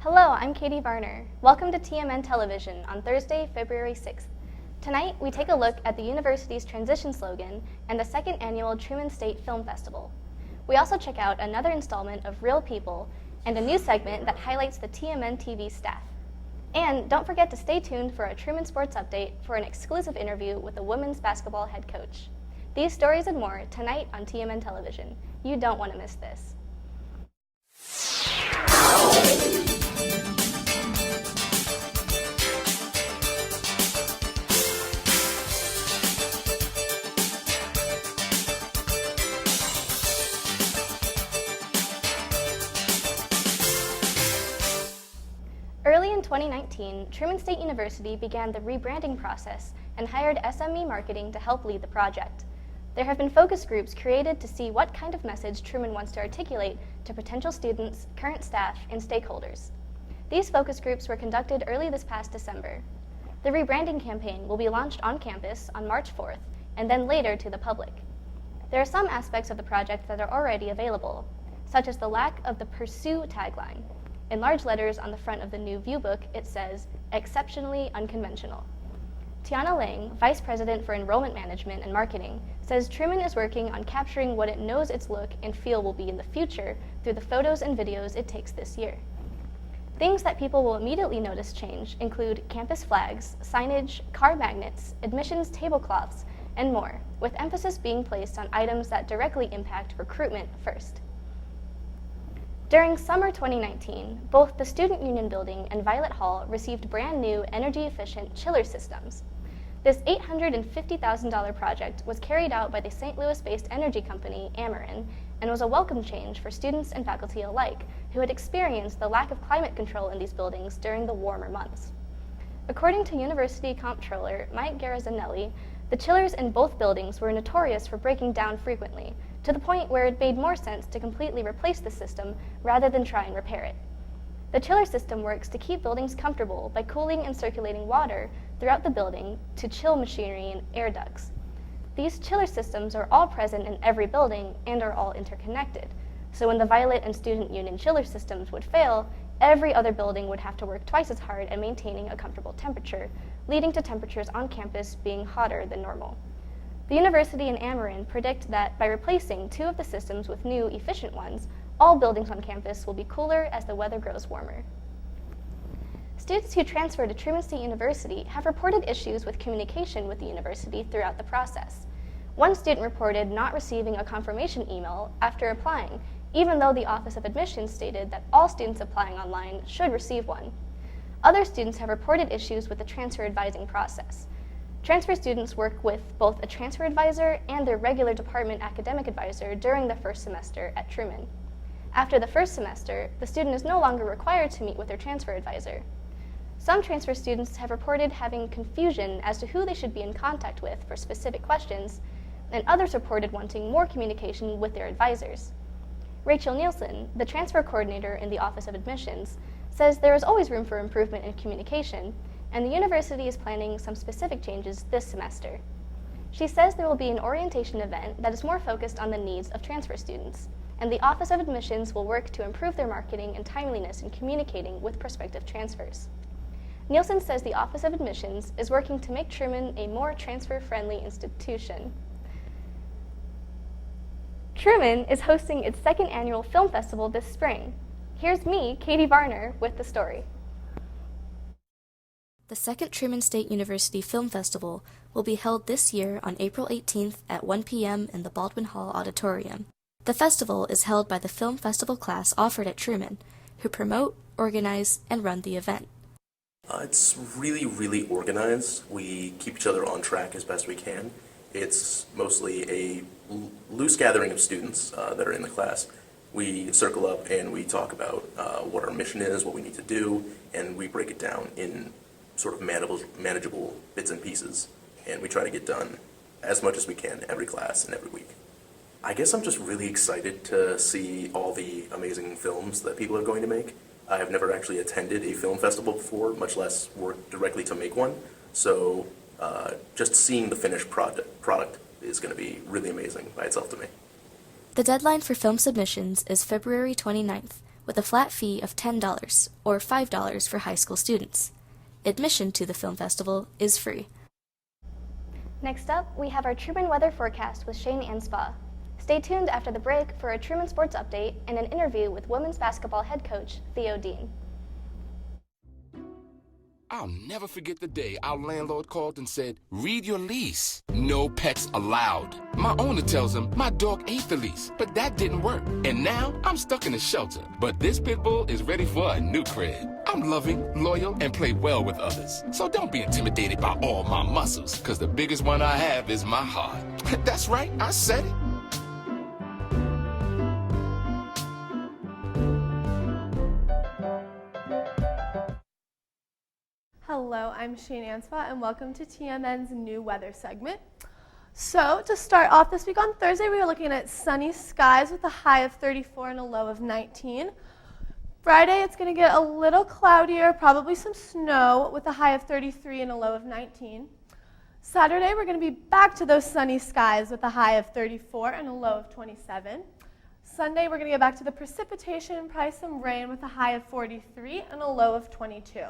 Hello, I'm Katie Varner. Welcome to TMN Television on Thursday, February 6th. Tonight, we take a look at the university's transition slogan and the second annual Truman State Film Festival. We also check out another installment of Real People and a new segment that highlights the TMN TV staff. And don't forget to stay tuned for a Truman Sports Update for an exclusive interview with the women's basketball head coach. These stories and more tonight on TMN Television. You don't want to miss this. Early in 2019, Truman State University began the rebranding process and hired SME Marketing to help lead the project. There have been focus groups created to see what kind of message Truman wants to articulate to potential students, current staff, and stakeholders. These focus groups were conducted early this past December. The rebranding campaign will be launched on campus on March 4th and then later to the public. There are some aspects of the project that are already available, such as the lack of the Pursue tagline. In large letters on the front of the new viewbook, it says, "Exceptionally Unconventional." Tiana Lang, Vice President for Enrollment Management and Marketing, says Truman is working on capturing what it knows its look and feel will be in the future through the photos and videos it takes this year. Things that people will immediately notice change include campus flags, signage, car magnets, admissions tablecloths, and more, with emphasis being placed on items that directly impact recruitment first. During summer 2019, both the Student Union Building and Violet Hall received brand new energy-efficient chiller systems. This $850,000 project was carried out by the St. Louis-based energy company Ameren and was a welcome change for students and faculty alike who had experienced the lack of climate control in these buildings during the warmer months. According to University Comptroller Mike Garazanelli, the chillers in both buildings were notorious for breaking down frequently, to the point where it made more sense to completely replace the system rather than try and repair it. The chiller system works to keep buildings comfortable by cooling and circulating water throughout the building to chill machinery and air ducts. These chiller systems are all present in every building and are all interconnected, so when the Violet and Student Union chiller systems would fail, every other building would have to work twice as hard at maintaining a comfortable temperature, leading to temperatures on campus being hotter than normal. The university and Ameren predict that by replacing two of the systems with new, efficient ones, all buildings on campus will be cooler as the weather grows warmer. Students who transfer to Truman State University have reported issues with communication with the university throughout the process. One student reported not receiving a confirmation email after applying, even though the Office of Admissions stated that all students applying online should receive one. Other students have reported issues with the transfer advising process. Transfer students work with both a transfer advisor and their regular department academic advisor during the first semester at Truman. After the first semester, the student is no longer required to meet with their transfer advisor. Some transfer students have reported having confusion as to who they should be in contact with for specific questions, and others reported wanting more communication with their advisors. Rachel Nielsen, the transfer coordinator in the Office of Admissions, says there is always room for improvement in communication, and the university is planning some specific changes this semester. She says there will be an orientation event that is more focused on the needs of transfer students, and the Office of Admissions will work to improve their marketing and timeliness in communicating with prospective transfers. Nielsen says the Office of Admissions is working to make Truman a more transfer-friendly institution. Truman is hosting its second annual film festival this spring. Here's me, Katie Varner, with the story. The second Truman State University Film Festival will be held this year on April 18th at 1 p.m. in the Baldwin Hall Auditorium. The festival is held by the film festival class offered at Truman, who promote, organize, and run the event. It's really organized. We keep each other on track as best we can. It's mostly a loose gathering of students that are in the class. We circle up and we talk about what our mission is, what we need to do, and we break it down in sort of manageable bits and pieces, and we try to get done as much as we can every class and every week. I guess I'm just really excited to see all the amazing films that people are going to make. I have never actually attended a film festival before, much less worked directly to make one, so just seeing the finished product is going to be really amazing by itself to me. The deadline for film submissions is February 29th, with a flat fee of $10 or $5 for high school students. Admission to the film festival is free. Next up, we have our Truman weather forecast with Shane Anspaugh. Stay tuned after the break for a Truman Sports update and an interview with women's basketball head coach Theo Dean. I'll never forget the day our landlord called and said, "Read your lease. No pets allowed." My owner tells him my dog ate the lease, but that didn't work. And now I'm stuck in a shelter. But this pit bull is ready for a new crib. I'm loving, loyal, and play well with others. So don't be intimidated by all my muscles, because the biggest one I have is my heart. That's right, I said it. Hello, I'm Shane Anspaugh, and welcome to TMN's new weather segment. So, to start off this week on Thursday, we are looking at sunny skies with a high of 34 and a low of 19. Friday, it's going to get a little cloudier, probably some snow with a high of 33 and a low of 19. Saturday, we're going to be back to those sunny skies with a high of 34 and a low of 27. Sunday, we're going to get back to the precipitation, probably some rain with a high of 43 and a low of 22.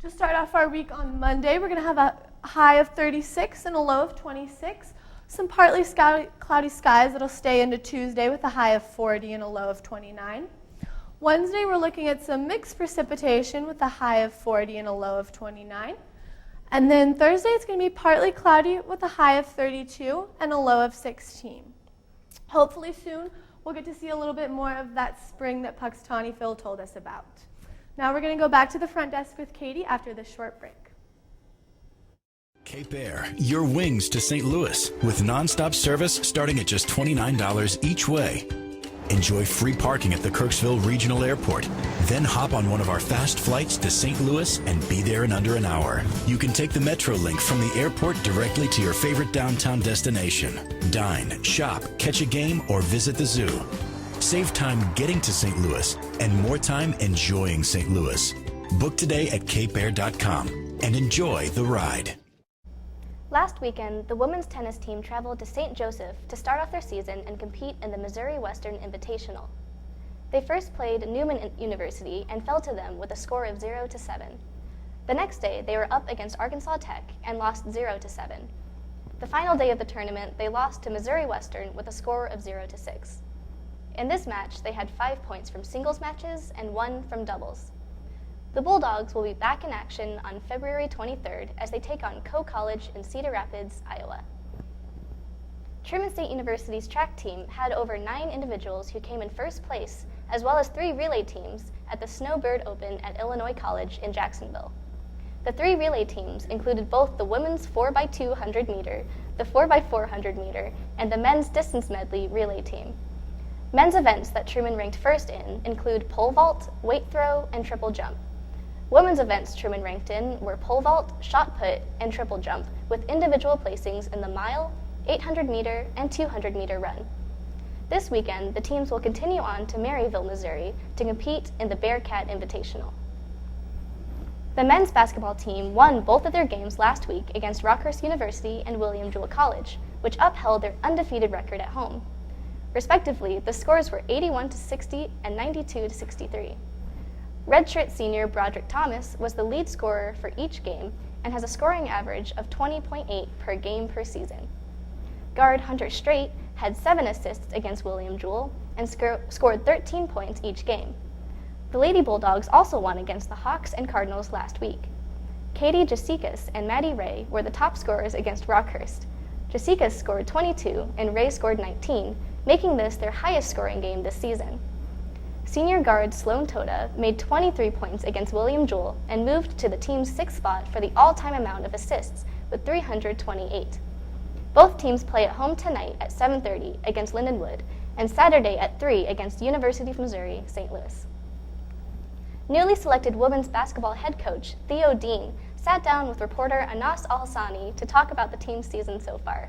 To start off our week on Monday, we're going to have a high of 36 and a low of 26. Some partly cloudy skies that'll stay into Tuesday with a high of 40 and a low of 29. Wednesday, we're looking at some mixed precipitation with a high of 40 and a low of 29. And then Thursday, it's going to be partly cloudy with a high of 32 and a low of 16. Hopefully soon, we'll get to see a little bit more of that spring that Puxtawney Phil told us about. Now we're going to go back to the front desk with Katie after this short break. Cape Air, your wings to St. Louis, with nonstop service starting at just $29 each way. Enjoy free parking at the Kirksville Regional Airport. Then hop on one of our fast flights to St. Louis and be there in under an hour. You can take the Metrolink from the airport directly to your favorite downtown destination. Dine, shop, catch a game, or visit the zoo. Save time getting to St. Louis and more time enjoying St. Louis. Book today at capeair.com and enjoy the ride. Last weekend, the women's tennis team traveled to St. Joseph to start off their season and compete in the Missouri Western Invitational. They first played Newman University and fell to them with a score of 0-7. The next day, they were up against Arkansas Tech and lost 0-7. The final day of the tournament, they lost to Missouri Western with a score of 0-6. In this match, they had 5 points from singles matches and 1 from doubles. The Bulldogs will be back in action on February 23rd as they take on Coe College in Cedar Rapids, Iowa. Truman State University's track team had over 9 individuals who came in first place, as well as 3 relay teams at the Snowbird Open at Illinois College in Jacksonville. The 3 relay teams included both the women's 4x200 meter, the 4x400 meter, and the men's distance medley relay team. Men's events that Truman ranked first in include pole vault, weight throw, and triple jump. Women's events Truman ranked in were pole vault, shot put, and triple jump, with individual placings in the mile, 800 meter, and 200 meter run. This weekend, the teams will continue on to Maryville, Missouri to compete in the Bearcat Invitational. The men's basketball team won both of their games last week against Rockhurst University and William Jewell College, which upheld their undefeated record at home. Respectively, the scores were 81-60 and 92-63. Redshirt senior Broderick Thomas was the lead scorer for each game and has a scoring average of 20.8 per game per season. Guard Hunter Strait had 7 assists against William Jewell and scored 13 points each game. The Lady Bulldogs also won against the Hawks and Cardinals last week. Katie Jasikas and Maddie Ray were the top scorers against Rockhurst. Jasikas scored 22 and Ray scored 19, making this their highest scoring game this season. Senior guard Sloan Toda made 23 points against William Jewell and moved to the team's 6th spot for the all-time amount of assists with 328. Both teams play at home tonight at 7:30 against Lindenwood and Saturday at 3 against University of Missouri, St. Louis. Newly selected women's basketball head coach Theo Dean sat down with reporter Anas Al-Hassani to talk about the team's season so far.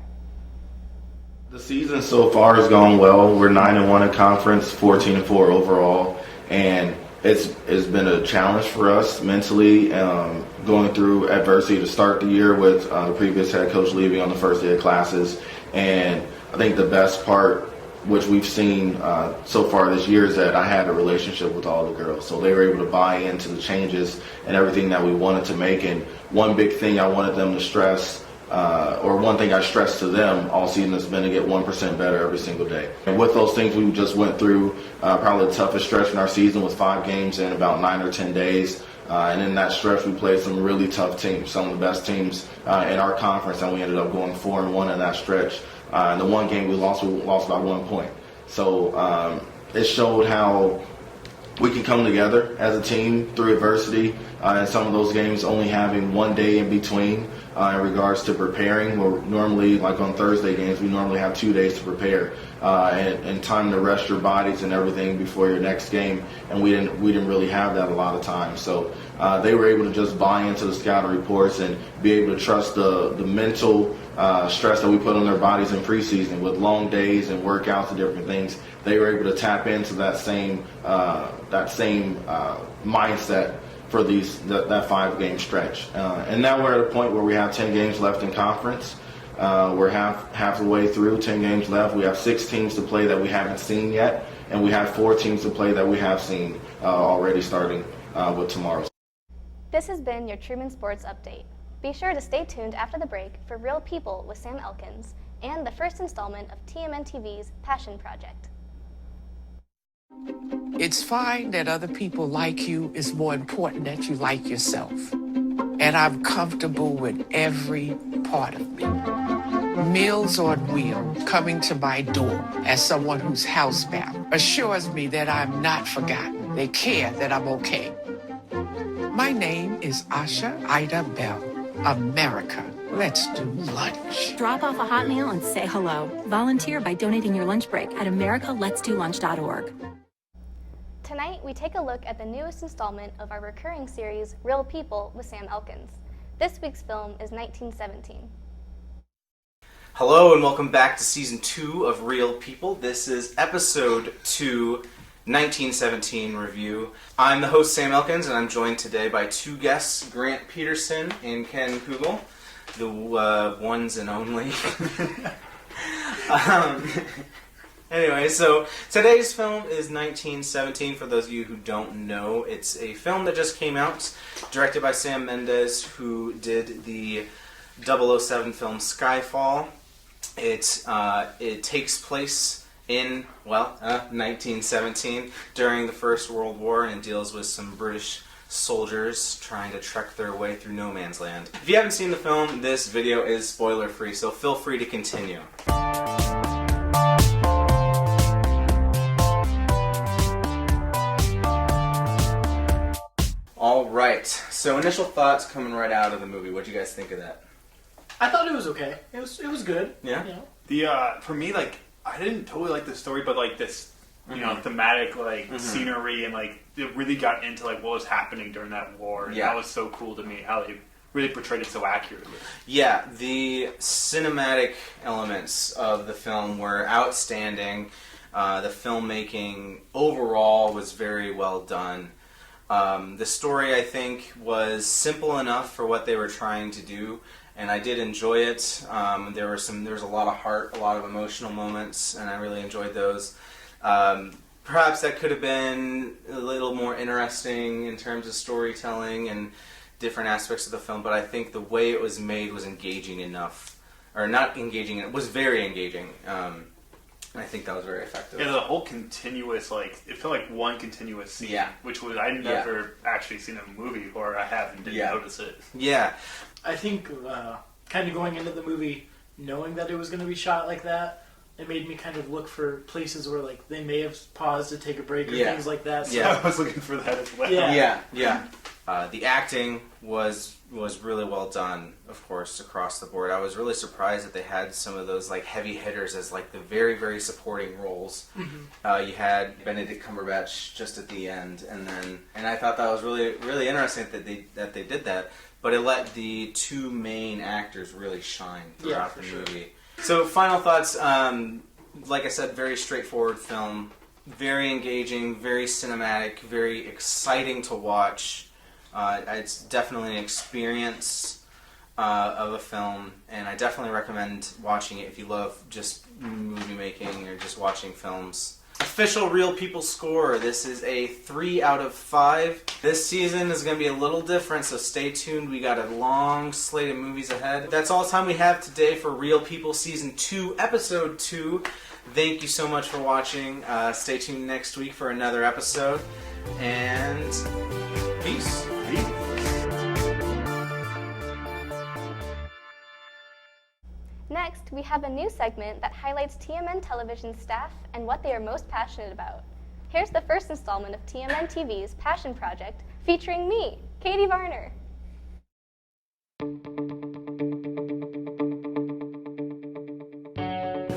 The season so far has gone well. We're 9-1 in conference, 14-4 overall, and it's been a challenge for us mentally, going through adversity to start the year with the previous head coach leaving on the first day of classes. And I think the best part which we've seen so far this year, is that I had a relationship with all the girls. So they were able to buy into the changes and everything that we wanted to make. And one big thing I wanted them to stress, or one thing I stressed to them all season, has been to get 1% better every single day. And with those things, we just went through probably the toughest stretch in our season with 5 games in about 9 or 10 days. And in that stretch, we played some really tough teams, some of the best teams in our conference, and we ended up going 4-1 in that stretch. And the one game we lost by 1 point. So it showed how we can come together as a team through adversity, and some of those games only having 1 day in between in regards to preparing. Where normally, like on Thursday games, we normally have 2 days to prepare and time to rest your bodies and everything before your next game, and we didn't really have that a lot of times. So they were able to just buy into the scouting reports and be able to trust the mental stress that we put on their bodies in preseason with long days and workouts and different things. They were able to tap into that same mindset for that 5-game stretch. And now we're at a point where we have 10 games left in conference. We're half the way through, 10 games left. We have 6 teams to play that we haven't seen yet, and we have 4 teams to play that we have seen already, starting with tomorrow. This has been your Truman Sports Update. Be sure to stay tuned after the break for Real People with Sam Elkins and the first installment of TMN TV's Passion Project. It's fine that other people like you. It's more important that you like yourself. And I'm comfortable with every part of me. Meals on Wheels coming to my door as someone who's housebound assures me that I'm not forgotten. They care that I'm okay. My name is Asha Ida Bell. America, let's do lunch. Drop off a hot meal and say hello. Volunteer by donating your lunch break at americaletsdolunch.org. Tonight, we take a look at the newest installment of our recurring series, Real People with Sam Elkins. This week's film is 1917. Hello and welcome back to Season 2 of Real People. This is Episode 2, 1917 review. I'm the host, Sam Elkins, and I'm joined today by 2 guests, Grant Peterson and Ken Kugel, the ones and only. Anyway, so today's film is 1917. For those of you who don't know, it's a film that just came out, directed by Sam Mendes, who did the 007 film Skyfall. It takes place in, 1917, during the First World War, and deals with some British soldiers trying to trek their way through no man's land. If you haven't seen the film, this video is spoiler-free, so feel free to continue. Alright, so initial thoughts coming right out of the movie. What'd you guys think of that? I thought it was okay. It was good. Yeah? You know? For me, I didn't totally like the story, but this, thematic, scenery, and, it really got into, what was happening during that war. And that was so cool to me, how they really portrayed it so accurately. Yeah, the cinematic elements of the film were outstanding. The filmmaking overall was very well done. The story, I think, was simple enough for what they were trying to do, and I did enjoy it. There was a lot of heart, a lot of emotional moments, and I really enjoyed those. Perhaps that could have been a little more interesting in terms of storytelling and different aspects of the film, but I think the way it was made was engaging enough, or not engaging, it was very engaging. I think that was very effective. Yeah, the whole continuous, it felt like one continuous scene, which was, I'd never actually seen in a movie before. I have and didn't notice it. Yeah. I think kind of going into the movie, knowing that it was going to be shot like that, it made me kind of look for places where they may have paused to take a break or things like that. So. Yeah, I was looking for that as well. Yeah. The acting was really well done, of course, across the board. I was really surprised that they had some of those heavy hitters as the very, very supporting roles. Mm-hmm. You had Benedict Cumberbatch just at the end, and I thought that was really, really interesting that they did that. But it let the 2 main actors really shine throughout the movie. So, final thoughts. Like I said, very straightforward film, very engaging, very cinematic, very exciting to watch. It's definitely an experience. of a film, and I definitely recommend watching it if you love just movie making or just watching films. Official Real People score. This is a 3 out of 5. This season is going to be a little different, so stay tuned. We got a long slate of movies ahead. That's all the time we have today for Real People Season 2, Episode 2. Thank you so much for watching. Stay tuned next week for another episode. And peace. Next, we have a new segment that highlights TMN Television staff and what they are most passionate about. Here's the first installment of TMN TV's Passion Project, featuring me, Katie Varner.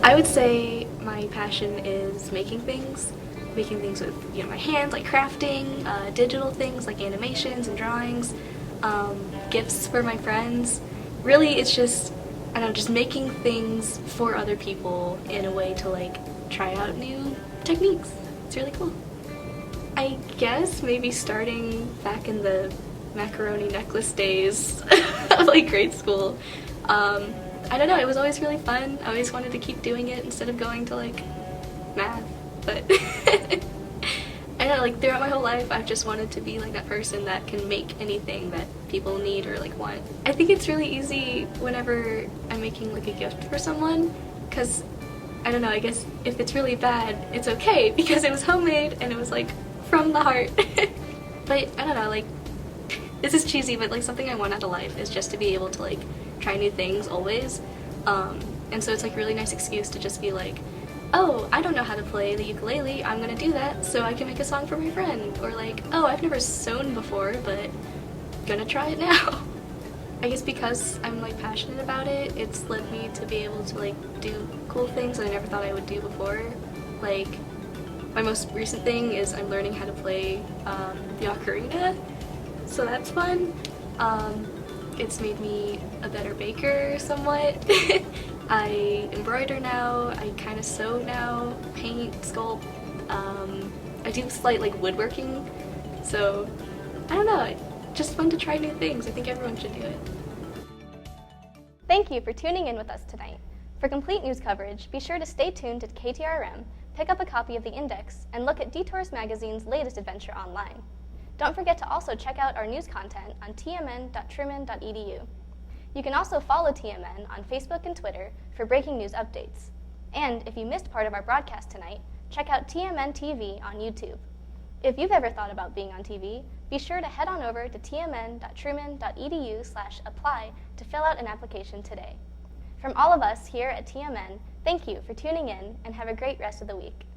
I would say my passion is making things with my hands, like crafting, digital things like animations and drawings, gifts for my friends. Really, it's just just making things for other people in a way to like try out new techniques. It's really cool. I guess maybe starting back in the macaroni necklace days of like grade school. I don't know, it was always really fun. I always wanted to keep doing it instead of going to like math, but I don't know, like throughout my whole life I've just wanted to be like that person that can make anything that people need or like want. I think it's really easy whenever I'm making like a gift for someone, because I don't know, I guess if it's really bad it's okay because it was homemade and it was like from the heart. But I don't know, like this is cheesy, but like something I want out of life is just to be able to like try new things always, and so it's like a really nice excuse to just be like, oh, I don't know how to play the ukulele, I'm gonna do that so I can make a song for my friend. Or like, oh, I've never sewn before, but gonna try it now. I guess because I'm like passionate about it, it's led me to be able to like do cool things that I never thought I would do before. Like, my most recent thing is I'm learning how to play the ocarina, so that's fun. It's made me a better baker somewhat. I embroider now, I kind of sew now, paint, sculpt. I do slight like woodworking, so I don't know, just fun to try new things. I think everyone should do it. Thank you for tuning in with us tonight. For complete news coverage, be sure to stay tuned to KTRM, pick up a copy of the Index, and look at Detours Magazine's latest adventure online. Don't forget to also check out our news content on tmn.truman.edu. You can also follow TMN on Facebook and Twitter for breaking news updates. And if you missed part of our broadcast tonight, check out TMN TV on YouTube. If you've ever thought about being on TV, be sure to head on over to tmn.truman.edu/apply to fill out an application today. From all of us here at TMN, thank you for tuning in and have a great rest of the week.